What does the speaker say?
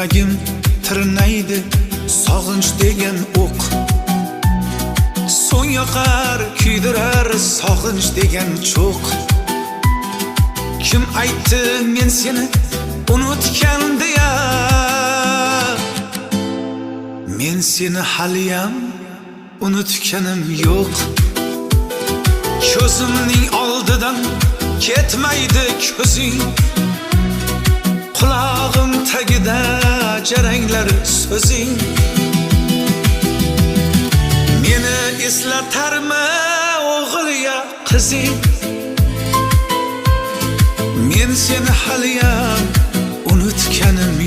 Yuragim tirnaydi sog'inch degan o'q. So'ng yoqar kuydirar sog'inch degan cho'q. Kim aytdi men seni unutgan deya? Men seni haliyam unutganim yo'q. Ko'zimning oldidan ketmaydi ko'zing. Qulog'im tagida jaranglar so'zing. Meni eslatarmi o'g'il ya qizing? Men seni haliyam unutganim